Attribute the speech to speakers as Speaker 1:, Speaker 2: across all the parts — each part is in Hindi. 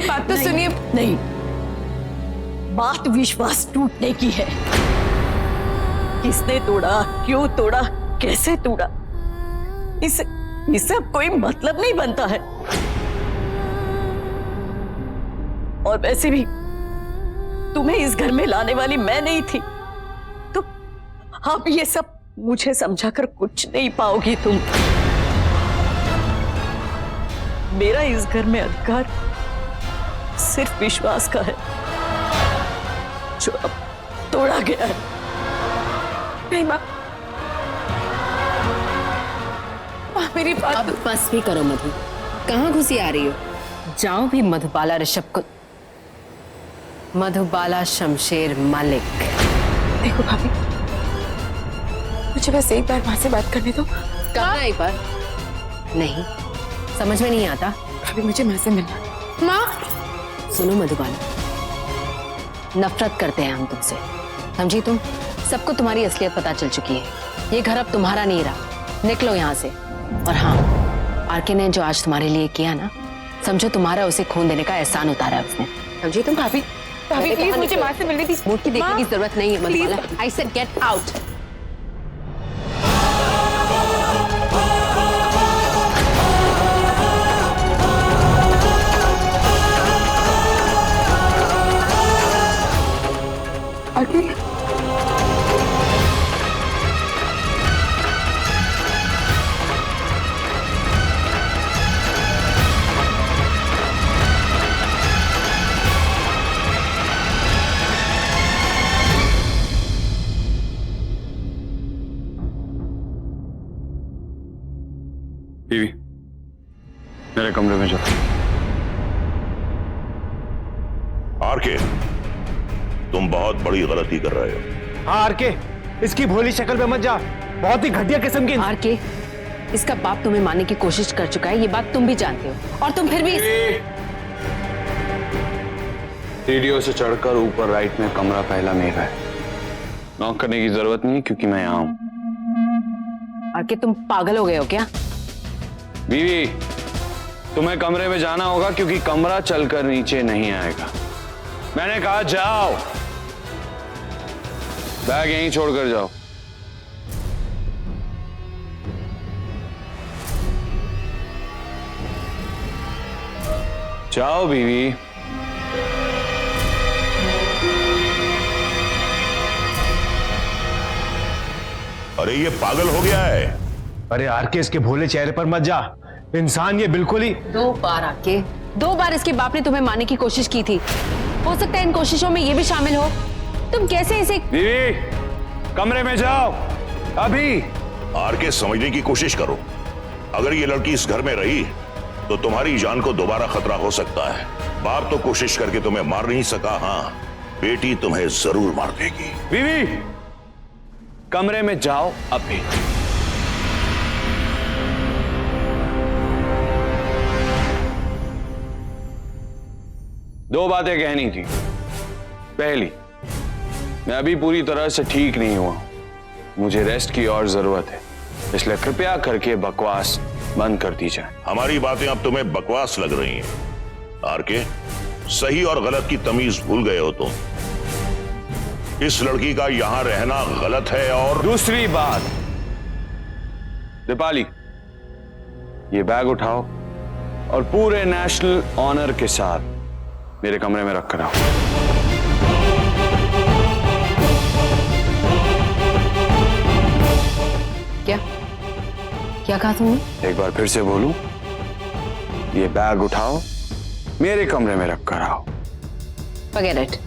Speaker 1: मेरी बात तो सुनिए।
Speaker 2: नहीं, बात विश्वास टूटने की है। किसने तोड़ा, क्यों तोड़ा, कैसे तोड़ा, इससे कोई मतलब नहीं बनता है। और वैसे भी तुम्हें इस घर में लाने वाली मैं नहीं थी, तो अब ये सब मुझे समझाकर कुछ नहीं पाओगी तुम। मेरा इस घर में अधिकार सिर्फ विश्वास का है, जो अब तोड़ा गया है।
Speaker 1: नहीं माँ, मेरी बात।
Speaker 3: अब बस भी करो मधु, कहाँ घुसी आ रही हो? जाओ भी मधुबाला ऋषभ को, मधुबाला शमशेर मलिक।
Speaker 1: देखो भाभी, मुझे बस एक बार वहां से बात करने दो।
Speaker 3: कहाँ एक बार? नहीं, समझ में नहीं आता।
Speaker 1: भाभी मुझे माँ से मिलना। माँ
Speaker 3: सुनो मधुबाला, नफरत करते हैं हम तुमसे, समझी तुम? सबको तुम्हारी असलियत पता चल चुकी है। ये घर अब तुम्हारा नहीं रहा, निकलो यहाँ से। और हाँ, आरके ने जो आज तुम्हारे लिए किया ना, समझो तुम्हारा उसे खून देने का एहसान उतारा है उसने, समझी तुम?
Speaker 1: भाभी, भाभी प्लीज मुझे माँ से मिलने दीजिए।
Speaker 3: मूर्ति देखने की जरूरत नहीं है Madhubala. I said get out.
Speaker 4: बीवी, मेरे कमरे में जाओ।
Speaker 5: आरके, तुम बहुत बड़ी गलती कर रहे हो।
Speaker 6: हाँ आरके, इसकी भोली शक्ल पे मत जा, बहुत ही घटिया किस्म की।
Speaker 3: आरके, इसका बाप तुम्हें मारने की कोशिश कर चुका है, ये बात तुम भी जानते हो, और तुम फिर भी
Speaker 4: सीढ़ियों से चढ़कर ऊपर राइट में कमरा पहला मेरा है। नॉक करने की जरूरत नहीं क्योंकि मैं यहाँ हूं।
Speaker 3: आरके, तुम पागल हो गए हो क्या?
Speaker 4: बीवी, तुम्हें कमरे में जाना होगा क्योंकि कमरा चलकर नीचे नहीं आएगा। मैंने कहा जाओ, बैग यहीं छोड़कर जाओ। जाओ बीवी।
Speaker 5: अरे ये पागल हो गया है।
Speaker 6: अरे आरके, इसके भोले चेहरे पर मत जा, इंसान ये बिल्कुल ही।
Speaker 3: 2 बार आके 2 बार इसके बाप ने तुम्हें मारने की कोशिश की थी। हो सकता है इन कोशिशों में ये भी शामिल हो। तुम कैसे इसे?
Speaker 4: बीवी, कमरे में जाओ अभी।
Speaker 5: आरके, समझने की कोशिश करो। अगर ये लड़की इस घर में रही तो तुम्हारी जान को दोबारा खतरा हो सकता है। बाप तो कोशिश करके तुम्हें मार नहीं सका, हाँ बेटी तुम्हें जरूर मार देगी।
Speaker 4: बीवी, कमरे में जाओ अभी। दो बातें कहनी थी। पहली, मैं अभी पूरी तरह से ठीक नहीं हुआ, मुझे रेस्ट की और जरूरत है, इसलिए कृपया करके बकवास बंद कर दी जाए।
Speaker 5: हमारी बातें अब तुम्हें बकवास लग रही हैं। आरके, सही और गलत की तमीज भूल गए हो तुम। इस लड़की का यहां रहना गलत है। और
Speaker 4: दूसरी बात, दीपाली, ये बैग उठाओ और पूरे नेशनल ऑनर के साथ मेरे कमरे में रख कर आओ।
Speaker 3: क्या क्या कहा तुमने?
Speaker 4: एक बार फिर से बोलूं, ये बैग उठाओ, मेरे कमरे में रख कर आओ।
Speaker 3: Forget it,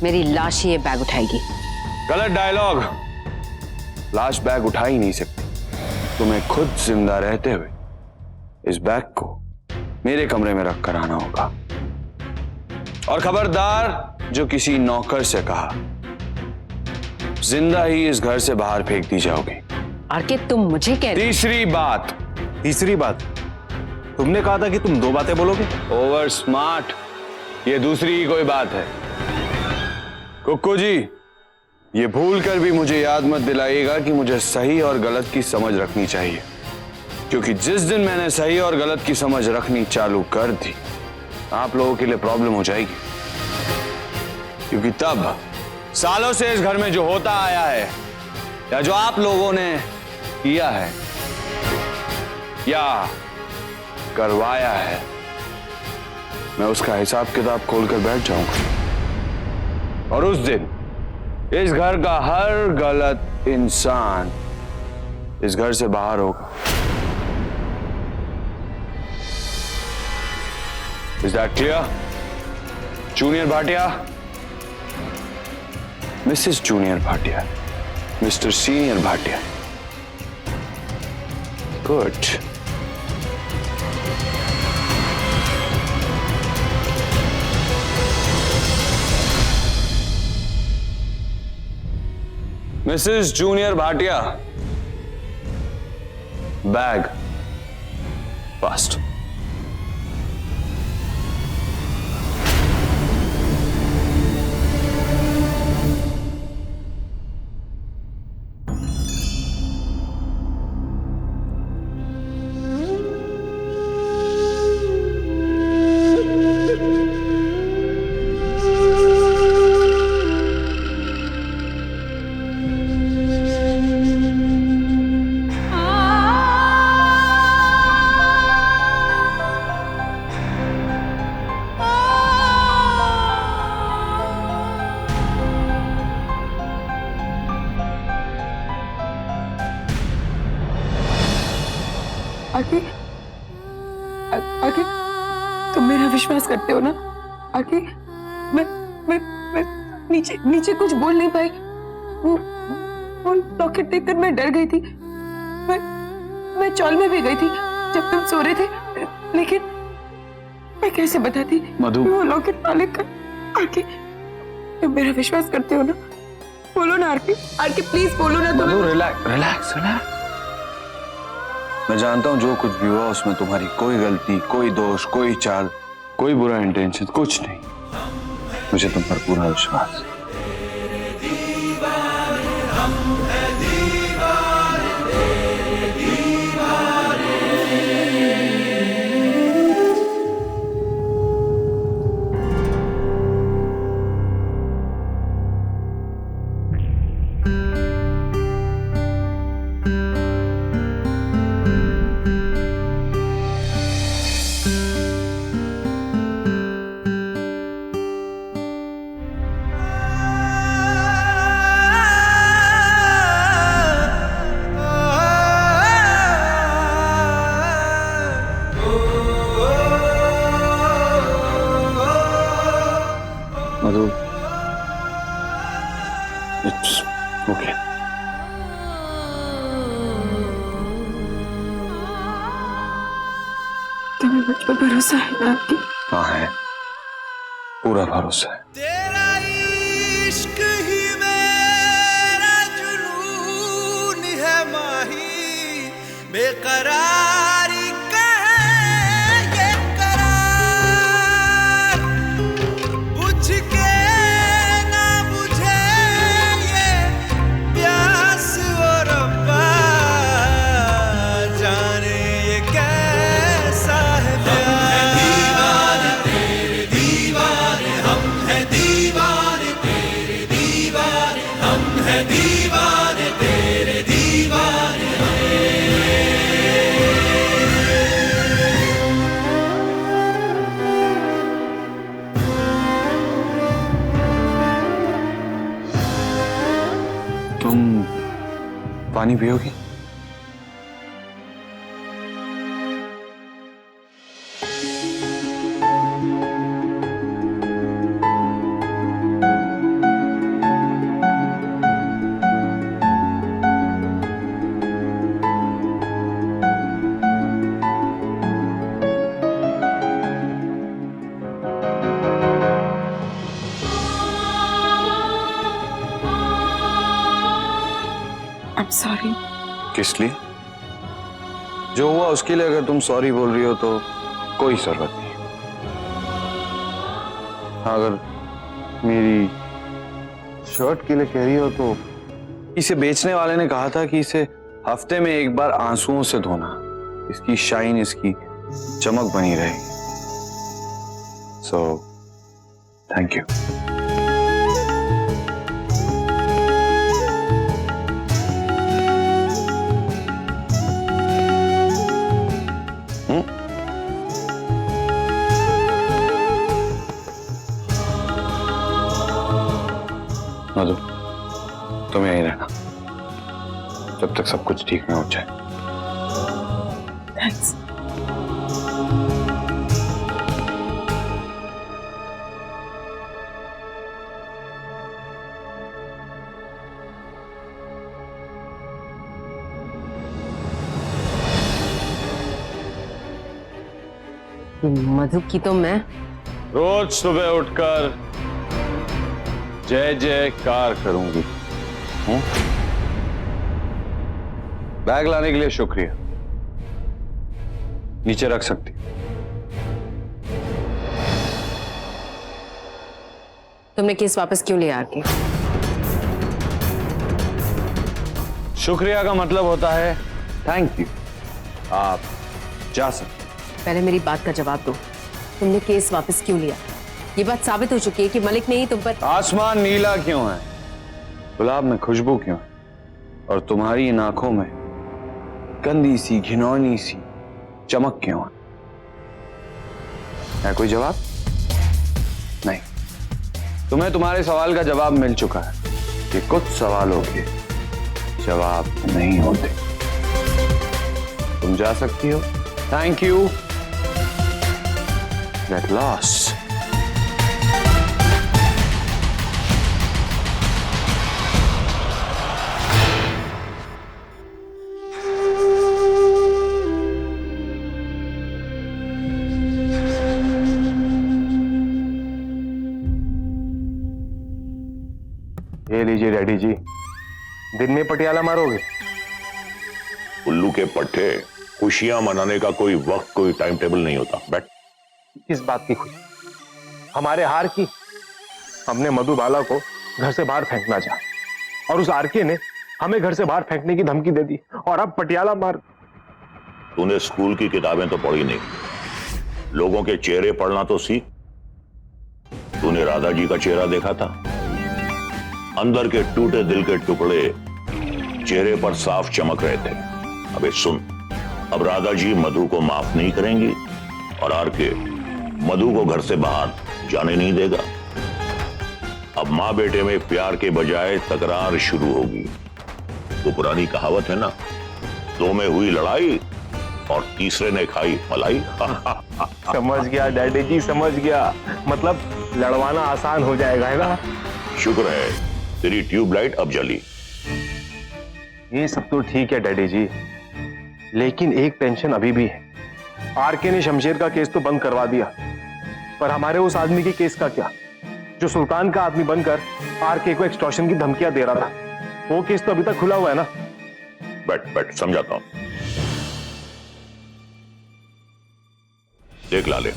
Speaker 3: मेरी लाश ही ये बैग उठाएगी।
Speaker 4: गलत डायलॉग। लाश बैग उठा ही नहीं सकती। तुम्हें खुद जिंदा रहते हुए इस बैग को मेरे कमरे में रख कर आना होगा। और खबरदार, जो किसी नौकर से कहा, जिंदा ही इस घर से बाहर फेंक दी जाओगी।
Speaker 3: आरके, तुम मुझे कह रहे?
Speaker 6: तीसरी बात, तुमने कहा था कि तुम 2 बातें बोलोगे।
Speaker 4: ओवर स्मार्ट, ये दूसरी ही कोई बात है। कुक्कू जी, ये भूल कर भी मुझे याद मत दिलाइएगा कि मुझे सही और गलत की समझ रखनी चाहिए, क्योंकि जिस दिन मैंने सही और गलत की समझ रखनी चालू कर दी, आप लोगों के लिए प्रॉब्लम हो जाएगी, क्योंकि तब सालों से इस घर में जो होता आया है या जो आप लोगों ने किया है या करवाया है, मैं उसका हिसाब किताब खोलकर बैठ जाऊंगा। और उस दिन इस घर का हर गलत इंसान इस घर से बाहर होगा। Is that clear? Junior Bhatia? Mrs. Junior Bhatia? Mr. Senior Bhatia? Good. Mrs. Junior Bhatia, bag, fast.
Speaker 1: आगे आगे तुम मेरा विश्वास करते हो ना? आगे मैं नीचे नीचे कुछ बोल नहीं पाई। वो लॉकेट देखकर मैं डर गई थी। मैं चौल में भी गई थी जब तुम सो रहे थे, लेकिन मैं कैसे बताती
Speaker 4: मधु,
Speaker 1: वो लॉकेट मालिक का। आगे तुम मेरा विश्वास करते हो ना? बोलो ना आरके, आरके प्लीज बोलो ना।
Speaker 4: मधु, रिलैक्स रिलैक्स रिलैक्स। मैं जानता हूं जो कुछ भी हुआ उसमें तुम्हारी कोई गलती, कोई दोष, कोई चाल, कोई बुरा इंटेंशन कुछ नहीं। मुझे तुम पर पूरा विश्वास है। मधु, इट्स ओके।
Speaker 1: तुम्हें मुझ पर भरोसा है ना आपकी?
Speaker 4: हाँ है, पूरा भरोसा है।
Speaker 7: तेरा इश्क ही मेरा जुनून है माही, बेकरारी का है ये करार, बुझ के ना बुझे ये प्यास और रब्बा, जाने ये कैसा है प्यार।
Speaker 4: तुम पानी पियोगी?
Speaker 1: I'm sorry.
Speaker 4: किस लिए? जो हुआ उसके लिए अगर तुम सॉरी बोल रही हो तो कोई जरूरत नहीं। हाँ, अगर मेरी शर्ट के लिए कह रही हो तो इसे बेचने वाले ने कहा था कि इसे हफ्ते में एक बार आंसुओं से धोना, इसकी शाइन, इसकी चमक बनी रहेगी। So thank you. मधु, तुम यहीं रहना जब तक सब कुछ ठीक ना हो जाए।
Speaker 1: थैंक्स।
Speaker 3: मधु की तो मैं
Speaker 4: रोज सुबह उठकर जय जयकार करूंगी। बैग लाने के लिए शुक्रिया, नीचे रख सकती।
Speaker 3: तुमने केस वापस क्यों लिया आके?
Speaker 4: शुक्रिया का मतलब होता है थैंक यू। आप जा सकते।
Speaker 3: पहले मेरी बात का जवाब दो। तुमने केस वापस क्यों लिया? ये बात साबित हो चुकी है कि मलिक ने ही तुम पर।
Speaker 4: आसमान नीला क्यों है, गुलाब में खुशबू क्यों है, और तुम्हारी इन आंखों में गंदी सी घिनौनी सी चमक क्यों है कोई जवाब? नहीं। तुम्हें तुम्हारे सवाल का जवाब मिल चुका है कि कुछ सवालों के जवाब नहीं होते। तुम जा सकती हो। Thank you. Get lost.
Speaker 6: ये लीजिए डैडी जी, दिन में पटियाला मारोगे?
Speaker 5: उल्लू के पट्टे, खुशियां मनाने का कोई वक्त, कोई टाइम टेबल नहीं होता। बैठ।
Speaker 6: किस बात की खुशी? हमारे हार की। हमने मधुबाला को घर से बाहर फेंकना चाहा और उस आरके ने हमें घर से बाहर फेंकने की धमकी दे दी, और अब पटियाला मार।
Speaker 5: तूने स्कूल की किताबें तो पढ़ी नहीं, लोगों के चेहरे पढ़ना तो सीख। तूने राधा जी का चेहरा देखा था? अंदर के टूटे दिल के टुकड़े चेहरे पर साफ चमक रहे थे। अबे सुन, अब राधा जी मधु को माफ नहीं करेंगी और आरके मधु को घर से बाहर जाने नहीं देगा। अब मां बेटे में प्यार के बजाय तकरार शुरू होगी। तो पुरानी कहावत है ना, दो में हुई लड़ाई और तीसरे ने खाई मलाई।
Speaker 6: समझ गया डैडी जी, समझ गया। मतलब लड़वाना आसान हो जाएगा, है ना?
Speaker 5: शुक्र है तेरी ट्यूबलाइट अब जली।
Speaker 6: ये सब तो ठीक है डैडी जी, लेकिन एक टेंशन अभी भी है। आरके ने शमशेर का केस तो बंद करवा दिया, पर हमारे उस आदमी के केस का क्या, जो सुल्तान का आदमी बनकर आरके को एक्सटॉर्शन की धमकियां दे रहा था? वो केस तो अभी तक खुला हुआ है ना?
Speaker 5: बैठ बैठ, समझाता हूं। देख लाले,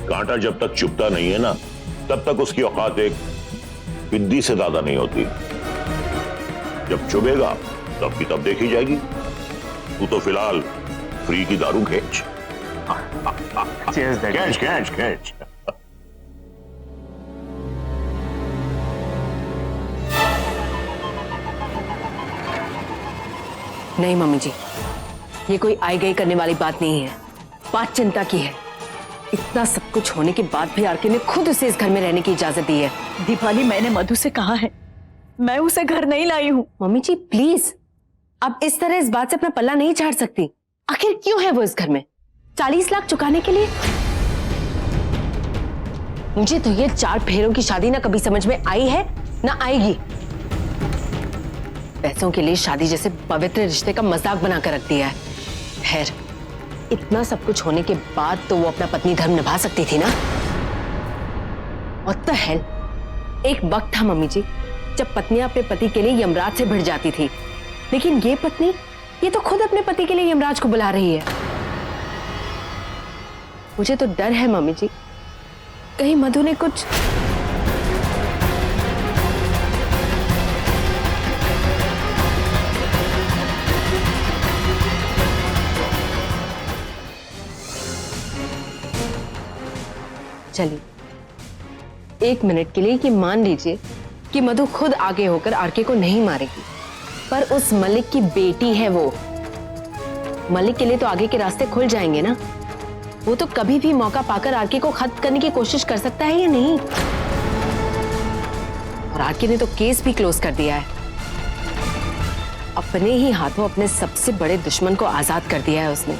Speaker 5: कांटा जब तक चुभता नहीं है ना, तब तक उसकी औकात एक बिद्दी से ज्यादा नहीं होती। जब चुभेगा तब की तब देखी जाएगी। तू तो फिलहाल फ्री की दारू खींच।
Speaker 6: Cheers, Daddy.
Speaker 5: खींच खींच खींच।
Speaker 3: नहीं मम्मी जी, ये कोई आई गई करने वाली बात नहीं है। बात चिंता की है। इतना सब कुछ होने के बाद भी आरके ने खुद उसे इस घर में रहने की इजाजत दी है।
Speaker 2: दीपाली, मैंने मधु से कहा है, मैं उसे घर नहीं लाई हूं।
Speaker 3: मम्मी जी प्लीज, आप इस तरह इस बात से अपना पल्ला नहीं झाड़ सकती। आखिर क्यों है वो इस घर में? 40 लाख चुकाने के लिए? मुझे तो ये 4 फेरों की शादी ना कभी समझ में आई है ना आएगी। पैसों के लिए शादी जैसे पवित्र रिश्ते का मजाक बनाकर रख दिया है। खैर, इतना सब कुछ होने के बाद तो वो अपना पत्नी धर्म निभा सकती थी ना। और द हेल, एक वक्त था मम्मी जी जब पत्नियां अपने पति के लिए यमराज से भिड़ जाती थी, लेकिन ये पत्नी, ये तो खुद अपने पति के लिए यमराज को बुला रही है। मुझे तो डर है मम्मी जी, कहीं मधु ने कुछ। चलिए एक मिनट के लिए कि मान लीजिए कि मधु खुद आगे होकर आरके को नहीं मारेगी, पर उस मलिक की बेटी है वो। मलिक के लिए तो आगे के रास्ते खुल जाएंगे ना। वो तो कभी भी मौका पाकर आरके को खत्म करने की कोशिश कर सकता है या नहीं। और आरके ने तो केस भी क्लोज कर दिया है। अपने ही हाथों अपने सबसे बड़े दुश्मन को आजाद कर दिया है उसने।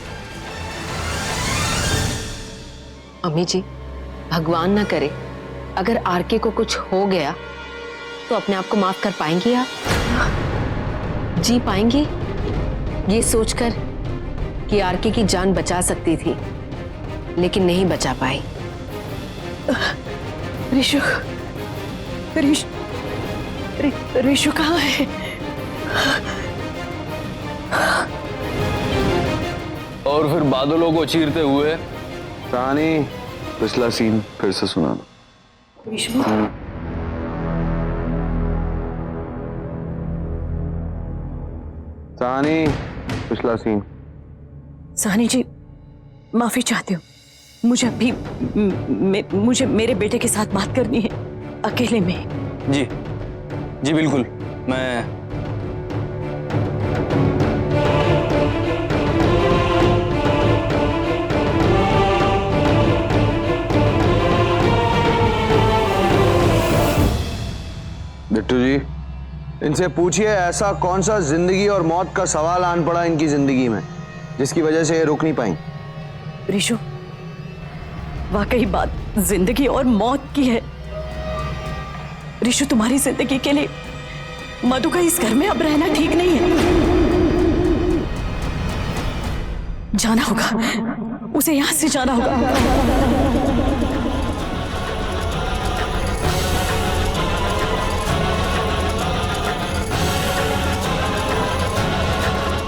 Speaker 3: अम्मी जी, भगवान ना करे अगर आरके को कुछ हो गया तो अपने आप को माफ कर पाएंगी आप? जी पाएंगी ये सोचकर कि आरके की जान बचा सकती थी लेकिन नहीं बचा पाई।
Speaker 2: रिशु, रिशु कहाँ है?
Speaker 4: और फिर बादलों को चीरते हुए रानी, पिछला सीन फिर से सुना दो।
Speaker 2: रिशु,
Speaker 4: सानी, पिछला सीन।
Speaker 2: सानी जी, माफी चाहती हूँ। मुझे अभी मुझे मेरे बेटे के साथ बात करनी है, अकेले में।
Speaker 8: जी जी बिल्कुल। मैं
Speaker 4: बिट्टू जी, इनसे पूछिए ऐसा कौन सा जिंदगी और मौत का सवाल आन पड़ा इनकी जिंदगी में जिसकी वजह से ये रुक नहीं पाई।
Speaker 2: रिशु, वाकई बात जिंदगी और मौत की है। रिशु, तुम्हारी जिंदगी के लिए मधु का इस घर में अब रहना ठीक नहीं है। जाना होगा, उसे यहां से जाना होगा।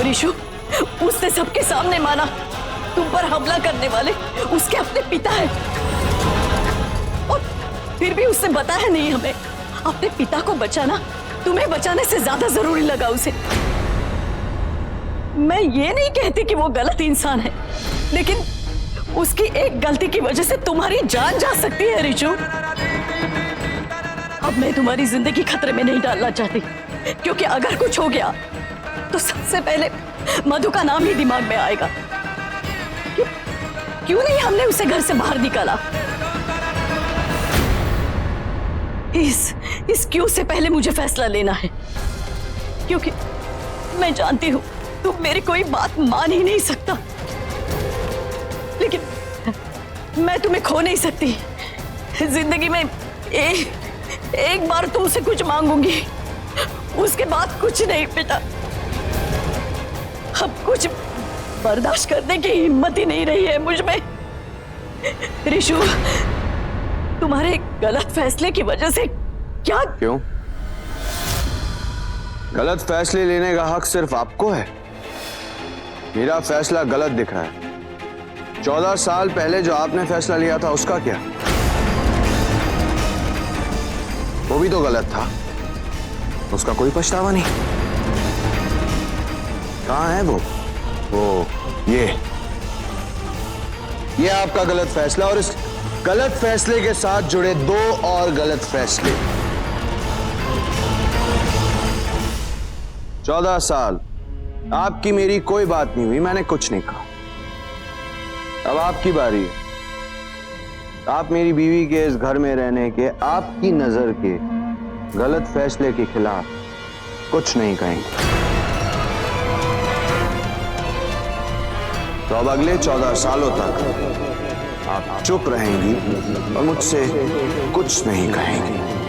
Speaker 2: रिशु, उसने सबके सामने माना तुम पर हमला करने वाले उसके अपने पिता हैं, और फिर भी उसने बताया नहीं हमें। अपने पिता को बचाना तुम्हें बचाने से ज्यादा जरूरी लगा उसे। मैं ये नहीं कहती कि वो गलत इंसान है, लेकिन उसकी एक गलती की वजह से तुम्हारी जान जा सकती है। रिशु, अब मैं तुम्हारी जिंदगी खतरे में नहीं डालना चाहती, क्योंकि अगर कुछ हो गया तो सबसे पहले मधु का नाम ही दिमाग में आएगा। क्यों नहीं हमने उसे घर से बाहर निकाला? इस क्यों से पहले मुझे फैसला लेना है, क्योंकि मैं जानती हूं तुम मेरी कोई बात मान ही नहीं सकता, लेकिन मैं तुम्हें खो नहीं सकती। जिंदगी में एक बार तुमसे कुछ मांगूंगी, उसके बाद कुछ नहीं बेटा। अब कुछ बर्दाश्त करने की हिम्मत ही नहीं रही है मुझ में। रिशु, तुम्हारे गलत फैसले की वजह से क्या?
Speaker 4: क्यों? गलत फैसले लेने का हक सिर्फ आपको है। मेरा फैसला गलत दिख रहा है। 14 साल पहले जो आपने फैसला लिया था उसका क्या? वो भी तो गलत था, उसका कोई पछतावा नहीं। कहाँ है वो ये आपका गलत फैसला, और इस गलत फैसले के साथ जुड़े 2 और गलत फैसले। 14 साल आपकी मेरी कोई बात नहीं हुई, मैंने कुछ नहीं कहा। अब आपकी बारी है। आप मेरी बीवी के इस घर में रहने के, आपकी नजर के गलत फैसले के खिलाफ कुछ नहीं कहेंगे। तो अब अगले 14 सालों तक आप चुप रहेंगी और मुझसे कुछ नहीं कहेंगी।